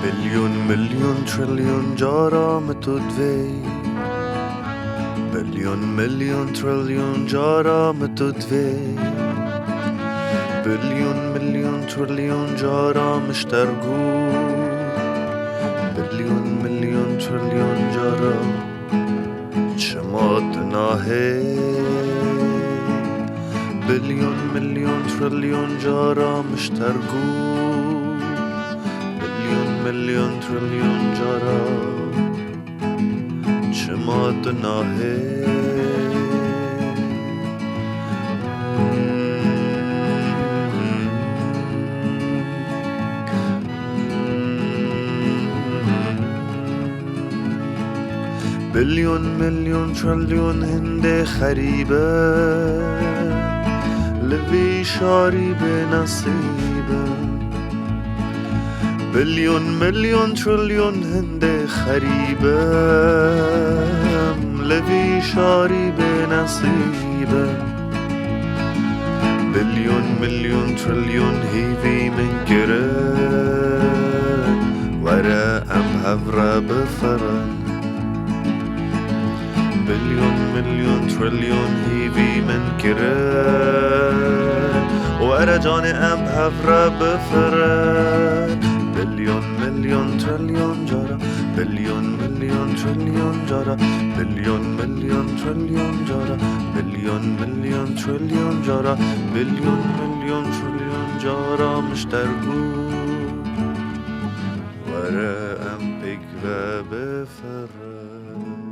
بليون مليون تريليون جارة متودفي بليون مليون تريليون جارة متودفي بليون مليون تريليون جارة مشترقو بليون مليون تريليون جارة شمات ناهي بليون مليون تريليون جارة مشترقو بليون مليون تريليون جارة شمات ناهي بليون مليون تريليون هندي خريبة لبي شاري بنصيبة بليون مليون تريليون هندي خريبة لبي شاري بنصيبة بليون مليون تريليون هيفي من كرن ورا أم هفرة بفرن بليون مليون تريليون هيفي من كرن ورا جاني أم هفرة بفرن بليون مليون تريليون جارة بليون مليون تريليون جارة بليون مليون تريليون جارة بليون مليون تريليون جارة بليون مليون تريليون جارة مشترقو ورا أم بيك بفرن